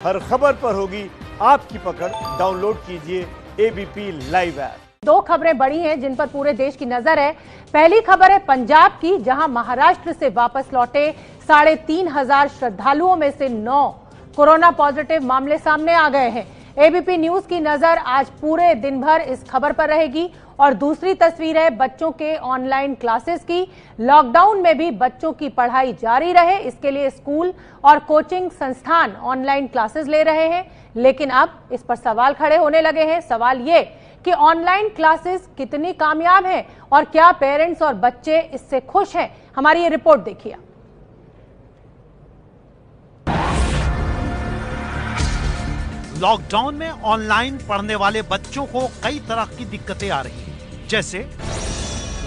हर खबर पर होगी आपकी पकड़। डाउनलोड कीजिए एबीपी लाइव ऐप। दो खबरें बड़ी हैं जिन पर पूरे देश की नजर है। पहली खबर है पंजाब की, जहां महाराष्ट्र से वापस लौटे 3,500 श्रद्धालुओं में से 9 कोरोना पॉजिटिव मामले सामने आ गए हैं। एबीपी न्यूज की नजर आज पूरे दिन भर इस खबर पर रहेगी। और दूसरी तस्वीर है बच्चों के ऑनलाइन क्लासेस की। लॉकडाउन में भी बच्चों की पढ़ाई जारी रहे, इसके लिए स्कूल और कोचिंग संस्थान ऑनलाइन क्लासेस ले रहे हैं। लेकिन अब इस पर सवाल खड़े होने लगे हैं। सवाल ये कि ऑनलाइन क्लासेस कितनी कामयाब हैं और क्या पेरेंट्स और बच्चे इससे खुश हैं। हमारी ये रिपोर्ट देखिए। लॉकडाउन में ऑनलाइन पढ़ने वाले बच्चों को कई तरह की दिक्कतें आ रही हैं, जैसे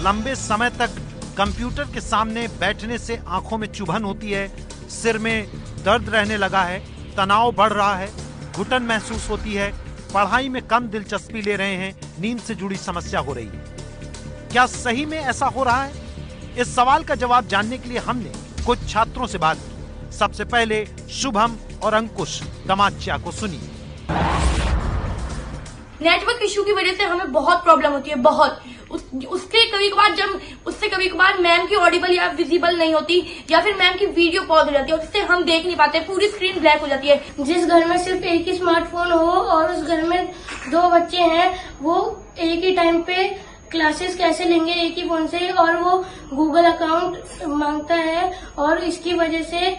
लंबे समय तक कंप्यूटर के सामने बैठने से आंखों में चुभन होती है, सिर में दर्द रहने लगा है, तनाव बढ़ रहा है, घुटन महसूस होती है, पढ़ाई में कम दिलचस्पी ले रहे हैं, नींद से जुड़ी समस्या हो रही है। क्या सही में ऐसा हो रहा है? इस सवाल का जवाब जानने के लिए हमने कुछ छात्रों से बात की। सबसे पहले शुभम और अंकुश दमाचिया को सुनिए। नेटवर्क इशू की वजह से हमें बहुत प्रॉब्लम होती है, बहुत। उसके कभी कभार मैम की ऑडिबल या विजिबल नहीं होती, या फिर मैम की वीडियो पॉज हो जाती है और उससे हम देख नहीं पाते, पूरी स्क्रीन ब्लैक हो जाती है। जिस घर में सिर्फ एक ही स्मार्टफोन हो और उस घर में 2 बच्चे हैं, वो एक ही टाइम पे क्लासेस कैसे लेंगे एक ही फोन से, और वो गूगल अकाउंट मांगता है और इसकी वजह से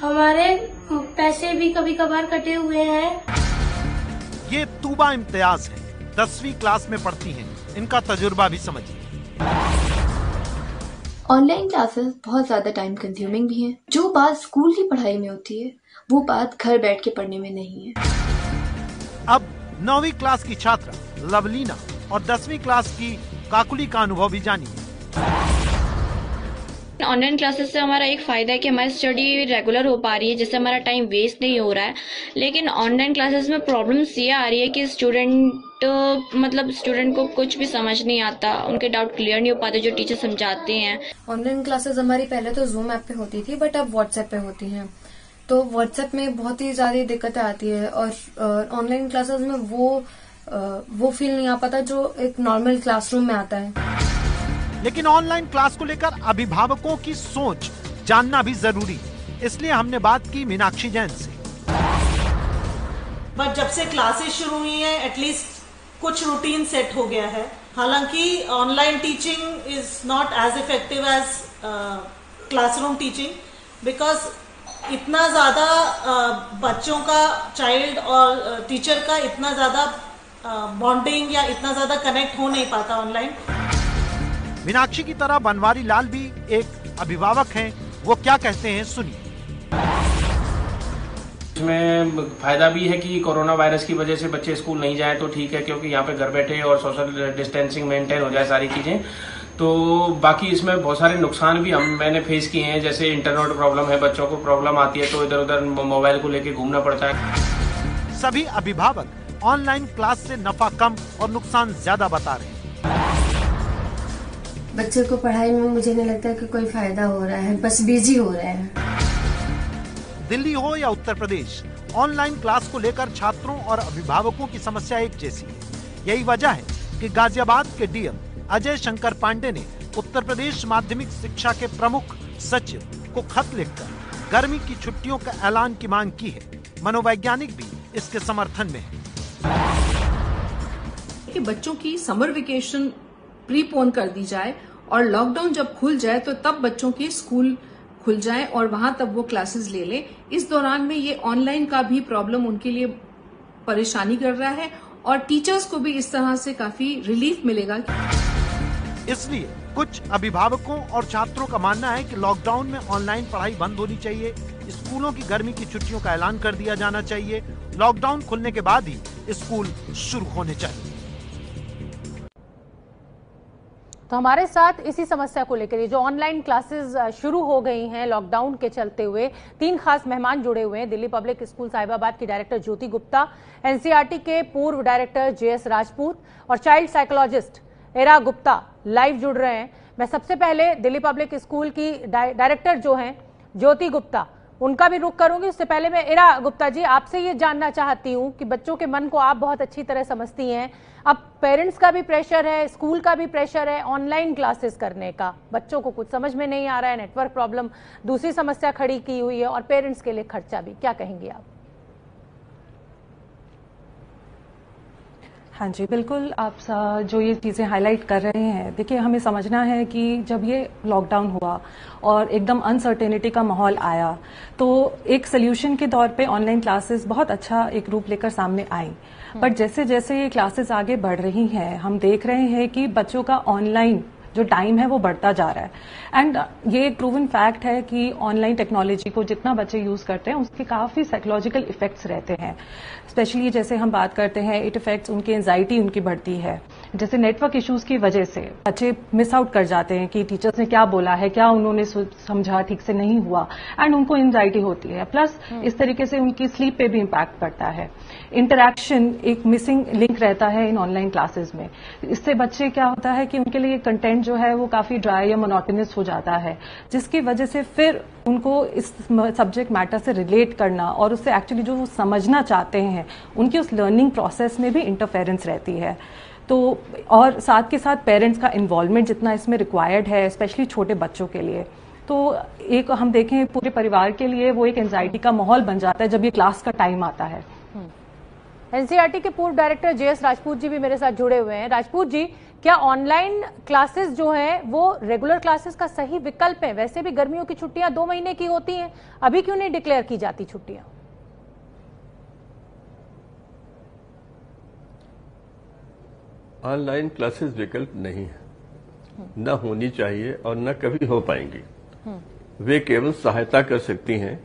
हमारे पैसे भी कभी कभार कटे हुए हैं। ये तूबा इम्तियाज है, 10वीं क्लास में पढ़ती हैं। इनका तजुर्बा भी समझिए। ऑनलाइन क्लासेस बहुत ज्यादा टाइम कंज्यूमिंग भी हैं। जो बात स्कूल की पढ़ाई में होती है वो बात घर बैठ के पढ़ने में नहीं है। अब 9वीं क्लास की छात्रा लवलीना और 10वीं क्लास की काकुली का अनुभव भी जानिए। ऑनलाइन क्लासेस से हमारा एक फायदा है कि हमारी स्टडी रेगुलर हो पा रही है, जिससे हमारा टाइम वेस्ट नहीं हो रहा है। लेकिन ऑनलाइन क्लासेस में प्रॉब्लम्स ये आ रही है कि स्टूडेंट को कुछ भी समझ नहीं आता, उनके डाउट क्लियर नहीं हो पाते जो टीचर समझाते हैं। ऑनलाइन क्लासेस हमारी पहले तो जूम ऐप पे होती थी, बट अब व्हाट्सएप पे होती हैं। तो व्हाट्सएप में बहुत ही ज्यादा दिक्कतें आती है और ऑनलाइन क्लासेस में वो फील नहीं आ पाता जो एक नॉर्मल क्लासरूम में आता है। लेकिन ऑनलाइन क्लास को लेकर अभिभावकों की सोच जानना भी जरूरी है, इसलिए हमने बात की मीनाक्षी जैन से। बट जब से क्लासेस शुरू हुई हैं, एटलीस्ट कुछ रूटीन सेट हो गया है। हालांकि online teaching is not as effective as classroom teaching, because इतना ज्यादा बच्चों का, चाइल्ड और टीचर का इतना ज्यादा बॉन्डिंग या इतना ज्यादा कनेक्ट हो नहीं पाता ऑनलाइन। मीनाक्षी की तरह बनवारी लाल भी एक अभिभावक हैं, वो क्या कहते हैं सुनिए। इसमें फायदा भी है कि कोरोना वायरस की वजह से बच्चे स्कूल नहीं जाए तो ठीक है, क्योंकि यहाँ पे घर बैठे और सोशल डिस्टेंसिंग मेंटेन हो जाए सारी चीजें। तो बाकी इसमें बहुत सारे नुकसान भी मैंने फेस किए हैं, जैसे इंटरनेट प्रॉब्लम है, बच्चों को प्रॉब्लम आती है तो इधर उधर मोबाइल को लेके घूमना पड़ता है। सभी अभिभावक ऑनलाइन क्लास से नफा कम और नुकसान ज्यादा बता रहे हैं। बच्चे को पढ़ाई में मुझे नहीं लगता कि कोई फायदा हो रहा है, बस बिजी हो रहे हैं। दिल्ली हो या उत्तर प्रदेश, ऑनलाइन क्लास को लेकर छात्रों और अभिभावकों की समस्या एक जैसी है। यही वजह है कि गाजियाबाद के डीएम अजय शंकर पांडे ने उत्तर प्रदेश माध्यमिक शिक्षा के प्रमुख सचिव को खत लिखकर गर्मी की छुट्टियों का ऐलान की मांग की है। मनोवैज्ञानिक भी इसके समर्थन में है कि बच्चों की समर वेकेशन प्रीपोन कर दी जाए और लॉकडाउन जब खुल जाए तो तब बच्चों के स्कूल खुल जाए और वहां तब वो क्लासेस ले लें। इस दौरान में ये ऑनलाइन का भी प्रॉब्लम उनके लिए परेशानी कर रहा है और टीचर्स को भी इस तरह से काफी रिलीफ मिलेगा। इसलिए कुछ अभिभावकों और छात्रों का मानना है कि लॉकडाउन में ऑनलाइन पढ़ाई बंद होनी चाहिए, स्कूलों की गर्मी की छुट्टियों का ऐलान कर दिया जाना चाहिए, लॉकडाउन खुलने के बाद ही स्कूल शुरू होने चाहिए। तो हमारे साथ इसी समस्या को लेकर जो ऑनलाइन क्लासेस शुरू हो गई हैं लॉकडाउन के चलते हुए, 3 खास मेहमान जुड़े हुए हैं। दिल्ली पब्लिक स्कूल साहिबाबाद की डायरेक्टर ज्योति गुप्ता, एनसीईआरटी के पूर्व डायरेक्टर जेएस राजपूत और child psychologist era Gupta live जुड़ रहे हैं। मैं सबसे पहले दिल्ली पब्लिक स्कूल की डायरेक्टर जो हैं ज्योति गुप्ता, उनका भी रुख करूंगी। उससे पहले मैं इरा गुप्ता जी आपसे ये जानना चाहती हूँ कि बच्चों के मन को आप बहुत अच्छी तरह समझती हैं, अब पेरेंट्स का भी प्रेशर है, स्कूल का भी प्रेशर है ऑनलाइन क्लासेस करने का, बच्चों को कुछ समझ में नहीं आ रहा है, नेटवर्क प्रॉब्लम दूसरी समस्या खड़ी की हुई है और पेरेंट्स के लिए खर्चा भी, क्या कहेंगे आप? हाँ जी, बिल्कुल आप जो ये चीज़ें हाईलाइट कर रहे हैं, देखिए हमें समझना है कि जब ये लॉकडाउन हुआ और एकदम अनसर्टेनिटी का माहौल आया तो एक सोल्यूशन के तौर पे ऑनलाइन क्लासेस बहुत अच्छा एक रूप लेकर सामने आई। बट जैसे जैसे ये क्लासेस आगे बढ़ रही हैं हम देख रहे हैं कि बच्चों का ऑनलाइन जो टाइम है वो बढ़ता जा रहा है। एंड ये एक प्रूवन फैक्ट है कि ऑनलाइन टेक्नोलॉजी को जितना बच्चे यूज करते हैं उसके काफी साइकोलॉजिकल इफेक्ट्स रहते हैं। स्पेशली जैसे हम बात करते हैं इट इफेक्ट्स उनकी एंजाइटी उनकी बढ़ती है, जैसे नेटवर्क इश्यूज की वजह से बच्चे मिस आउट कर जाते हैं कि टीचर्स ने क्या बोला है, क्या उन्होंने समझा, ठीक से नहीं हुआ, एंड उनको एंजाइटी होती है। प्लस इस तरीके से उनकी स्लीप पे भी इम्पैक्ट पड़ता है। इंटरैक्शन एक मिसिंग लिंक रहता है इन ऑनलाइन क्लासेस में। इससे बच्चे क्या होता है कि उनके लिए कंटेंट जो है वो काफी ड्राई या मोनोटोनस हो जाता है, जिसकी वजह से फिर उनको इस सब्जेक्ट मैटर से रिलेट करना और उससे एक्चुअली जो वो समझना चाहते हैं उनकी उस लर्निंग प्रोसेस में भी इंटरफेरेंस रहती है। तो और साथ के साथ पेरेंट्स का इन्वॉल्वमेंट जितना इसमें रिक्वायर्ड है स्पेशली छोटे बच्चों के लिए, तो एक हम देखें पूरे परिवार के लिए वो एक एंजाइटी का माहौल बन जाता है जब ये क्लास का टाइम आता है। एनसीईआरटी के पूर्व डायरेक्टर जेएस राजपूत जी भी मेरे साथ जुड़े हुए हैं। राजपूत जी, क्या ऑनलाइन क्लासेस जो हैं वो रेगुलर क्लासेस का सही विकल्प है? वैसे भी गर्मियों की छुट्टियां 2 महीने की होती हैं, अभी क्यों नहीं डिक्लेयर की जाती छुट्टियां? ऑनलाइन क्लासेस विकल्प नहीं है, न होनी चाहिए और न कभी हो पाएंगी। वे केवल सहायता कर सकती हैं,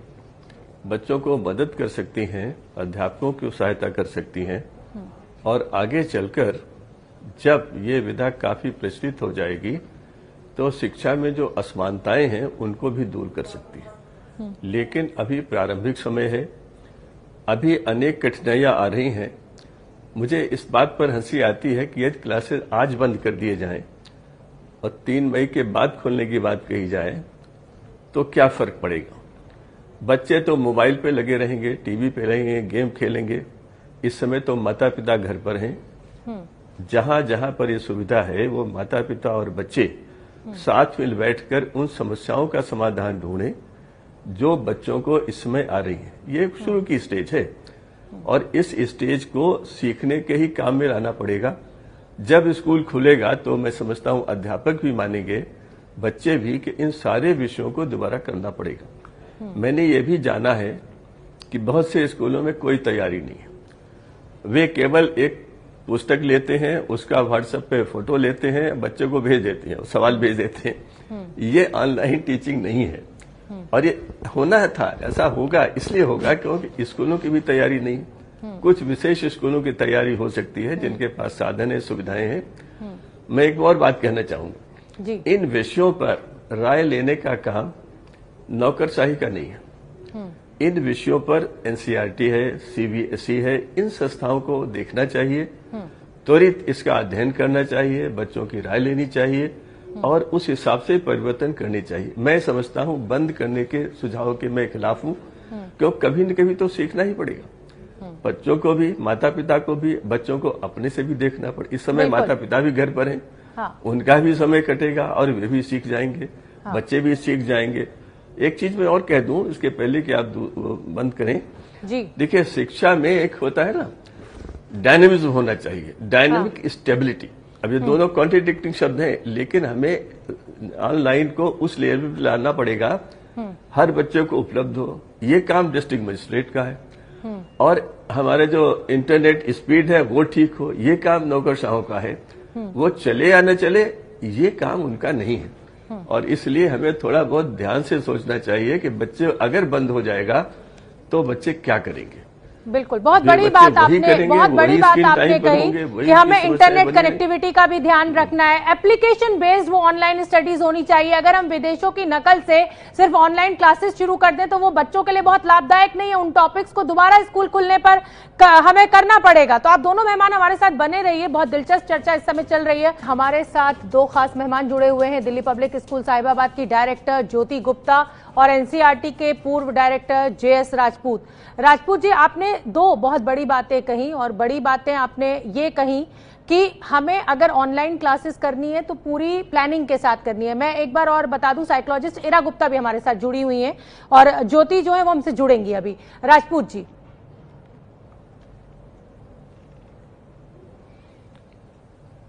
बच्चों को मदद कर सकती हैं, अध्यापकों की सहायता कर सकती हैं और आगे चलकर जब ये विधा काफी प्रचलित हो जाएगी तो शिक्षा में जो असमानताएं हैं उनको भी दूर कर सकती है। लेकिन अभी प्रारंभिक समय है, अभी अनेक कठिनाइयां आ रही हैं। मुझे इस बात पर हंसी आती है कि यदि क्लासेस आज बंद कर दिए जाएं और 3 मई के बाद खोलने की बात कही जाए तो क्या फर्क पड़ेगा। बच्चे तो मोबाइल पे लगे रहेंगे, टीवी पे रहेंगे, गेम खेलेंगे। इस समय तो माता पिता घर पर हैं, जहां जहां पर ये सुविधा है वो माता पिता और बच्चे साथ में बैठकर उन समस्याओं का समाधान ढूंढें जो बच्चों को इस समय आ रही है। ये शुरू की स्टेज है और इस स्टेज को सीखने के ही काम में लाना पड़ेगा। जब स्कूल खुलेगा तो मैं समझता हूं अध्यापक भी मानेंगे, बच्चे भी, कि इन सारे विषयों को दोबारा करना पड़ेगा। मैंने ये भी जाना है कि बहुत से स्कूलों में कोई तैयारी नहीं है, वे केवल एक पुस्तक लेते हैं, उसका व्हाट्सएप पे फोटो लेते हैं, बच्चे को भेज देते हैं, सवाल भेज देते हैं। ये ऑनलाइन टीचिंग नहीं है और ये होना था, ऐसा होगा इसलिए होगा क्योंकि स्कूलों की भी तैयारी नहीं। कुछ विशेष स्कूलों की तैयारी हो सकती है जिनके पास साधन है, सुविधाएं हैं। मैं एक और बात कहना चाहूंगा, इन विषयों पर राय लेने का काम नौकरशाही का नहीं है। इन विषयों पर एनसीईआरटी है, सीबीएसई है, इन संस्थाओं को देखना चाहिए, त्वरित इसका अध्ययन करना चाहिए, बच्चों की राय लेनी चाहिए और उस हिसाब से परिवर्तन करने चाहिए। मैं समझता हूं बंद करने के सुझाव के मैं खिलाफ हूं, क्योंकि कभी न कभी तो सीखना ही पड़ेगा। बच्चों को भी, माता पिता को भी, बच्चों को अपने से भी देखना पड़े। इस समय माता पिता भी घर पर हैं, उनका भी समय कटेगा और वे भी सीख जाएंगे, बच्चे भी सीख जाएंगे। एक चीज मैं और कह दूं इसके पहले कि आप बंद करें जी। देखिए, शिक्षा में एक होता है ना, डायनेमिज्म होना चाहिए, डायनेमिक स्टेबिलिटी। अब ये दोनों कॉन्ट्रडिक्टिंग शब्द हैं, लेकिन हमें ऑनलाइन को उस लेवल पर लाना पड़ेगा हर बच्चे को उपलब्ध हो। ये काम डिस्ट्रिक्ट मजिस्ट्रेट का है और हमारे जो इंटरनेट स्पीड है वो ठीक हो, ये काम नौकरशाहों का है। वो चले या न चले ये काम उनका नहीं है और इसलिए हमें थोड़ा बहुत ध्यान से सोचना चाहिए कि बच्चे अगर बंद हो जाएगा तो बच्चे क्या करेंगे। बिल्कुल, बहुत बड़ी बात आपने कही कि हमें इंटरनेट कनेक्टिविटी का भी ध्यान रखना है। एप्लीकेशन बेस्ड वो ऑनलाइन स्टडीज होनी चाहिए। अगर हम विदेशों की नकल से सिर्फ ऑनलाइन क्लासेस शुरू कर दें तो वो बच्चों के लिए बहुत लाभदायक नहीं है। उन टॉपिक्स को दोबारा स्कूल खुलने पर हमें करना पड़ेगा। तो आप दोनों मेहमान हमारे साथ बने रहिए, बहुत दिलचस्प चर्चा इस समय चल रही है। हमारे साथ 2 खास मेहमान जुड़े हुए हैं, दिल्ली पब्लिक स्कूल साहिबाबाद की डायरेक्टर ज्योति गुप्ता और एनसीईआरटी के पूर्व डायरेक्टर जेएस राजपूत। राजपूत जी, आपने दो बहुत बड़ी बातें कही और बड़ी बातें आपने ये कही कि हमें अगर ऑनलाइन क्लासेस करनी है तो पूरी प्लानिंग के साथ करनी है। मैं एक बार और बता दूं, साइकोलॉजिस्ट इरा गुप्ता भी हमारे साथ जुड़ी हुई हैं और ज्योति जो है वो हमसे जुड़ेंगी अभी। राजपूत जी।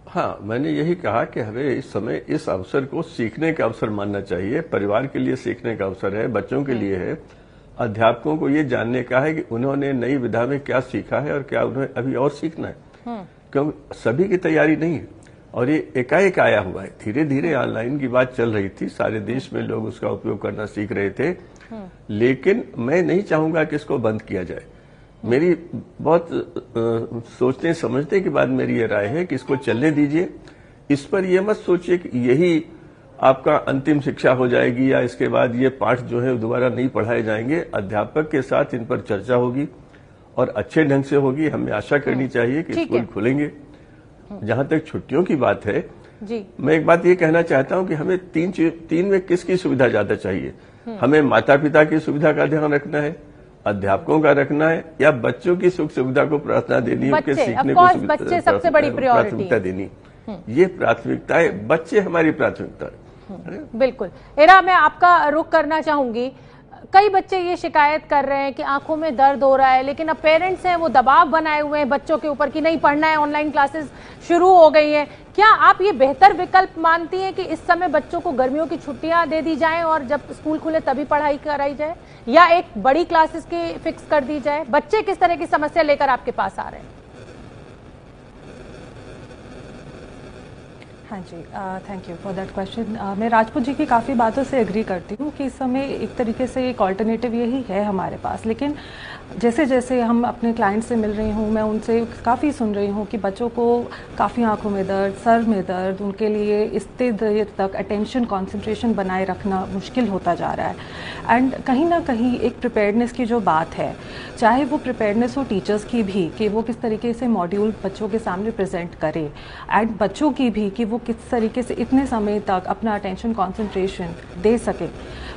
हाँ, मैंने यही कहा कि हमें इस समय इस अवसर को सीखने का अवसर मानना चाहिए। परिवार के लिए सीखने का अवसर है, बच्चों के लिए है, अध्यापकों को ये जानने का है कि उन्होंने नई विधा में क्या सीखा है और क्या उन्हें अभी और सीखना है, क्योंकि सभी की तैयारी नहीं है और ये एकाएक आया हुआ है। धीरे धीरे ऑनलाइन की बात चल रही थी, सारे देश में लोग उसका उपयोग करना सीख रहे थे, लेकिन मैं नहीं चाहूंगा कि इसको बंद किया जाए। मेरी बहुत सोचने समझने के बाद मेरी ये राय है कि इसको चलने दीजिए। इस पर यह मत सोचिए कि यही आपका अंतिम शिक्षा हो जाएगी या इसके बाद ये पाठ जो है दोबारा नहीं पढ़ाए जाएंगे। अध्यापक के साथ इन पर चर्चा होगी और अच्छे ढंग से होगी। हमें आशा करनी चाहिए कि स्कूल खुलेंगे। जहां तक छुट्टियों की बात है जी, मैं एक बात ये कहना चाहता हूं कि हमें तीन में किसकी सुविधा ज्यादा चाहिए? हमें माता पिता की सुविधा का ध्यान रखना है, अध्यापकों का रखना है, या बच्चों की सुख सुविधा को प्रार्थना देनी, उनके सीखने को बच्चे सबसे बड़ी प्राथमिकता देनी। ये प्राथमिकता है, बच्चे हमारी प्राथमिकता है। बिल्कुल। इरा, मैं आपका रुख करना चाहूंगी। कई बच्चे ये शिकायत कर रहे हैं कि आंखों में दर्द हो रहा है, लेकिन अब पेरेंट्स हैं वो दबाव बनाए हुए हैं बच्चों के ऊपर कि नहीं पढ़ना है, ऑनलाइन क्लासेस शुरू हो गई हैं। क्या आप ये बेहतर विकल्प मानती हैं कि इस समय बच्चों को गर्मियों की छुट्टियां दे दी जाएं और जब स्कूल खुले तभी पढ़ाई कराई जाए, या एक बड़ी क्लासेस की फिक्स कर दी जाए? बच्चे किस तरह की समस्या लेकर आपके पास आ रहे हैं? हाँ जी, thank you for that question. मैं राजपूत जी की काफ़ी बातों से एग्री करती हूँ कि इस समय एक तरीके से एक ऑल्टरनेटिव यही है हमारे पास, लेकिन जैसे जैसे हम अपने क्लाइंट से मिल रही हूँ, मैं उनसे काफ़ी सुन रही हूँ कि बच्चों को काफ़ी आंखों में दर्द, सर में दर्द, उनके लिए इतने देर तक अटेंशन कंसंट्रेशन बनाए रखना मुश्किल होता जा रहा है। एंड कहीं ना कहीं एक प्रिपेयर्डनेस की जो बात है, चाहे वो प्रिपेयर्डनेस हो टीचर्स की भी कि वो किस तरीके से मॉड्यूल बच्चों के सामने प्रेजेंट करें, एंड बच्चों की भी कि वो किस तरीके से इतने समय तक अपना अटेंशन कंसंट्रेशन दे सके।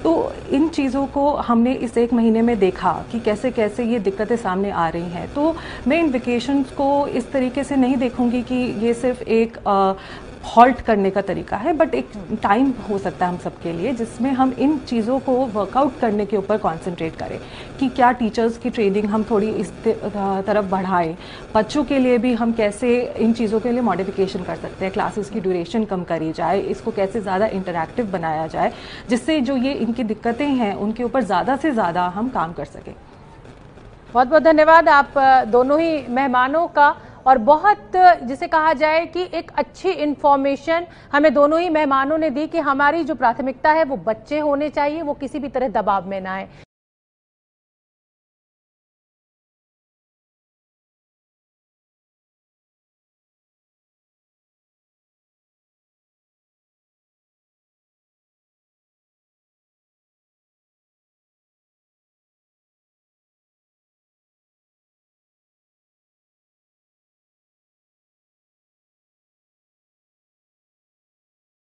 तो इन चीज़ों को हमने इस एक महीने में देखा कि कैसे कैसे ये दिक्कतें सामने आ रही हैं। तो मैं इन वेकेशंस को इस तरीके से नहीं देखूंगी कि ये सिर्फ एक हॉल्ट करने का तरीका है, बट एक टाइम हो सकता है हम सबके लिए जिसमें हम इन चीज़ों को वर्कआउट करने के ऊपर कंसंट्रेट करें कि क्या टीचर्स की ट्रेनिंग हम थोड़ी इस तरफ बढ़ाएं, बच्चों के लिए भी हम कैसे इन चीज़ों के लिए मॉडिफिकेशन कर सकते हैं, क्लासेस की ड्यूरेशन कम करी जाए, इसको कैसे ज़्यादा इंटरैक्टिव बनाया जाए जिससे जो ये इनकी दिक्कतें हैं उनके ऊपर ज़्यादा से ज़्यादा हम काम कर सकें। बहुत बहुत धन्यवाद आप दोनों ही मेहमानों का, और बहुत जिसे कहा जाए कि एक अच्छी इंफॉर्मेशन हमें दोनों ही मेहमानों ने दी कि हमारी जो प्राथमिकता है वो बच्चे होने चाहिए, वो किसी भी तरह दबाव में ना आए।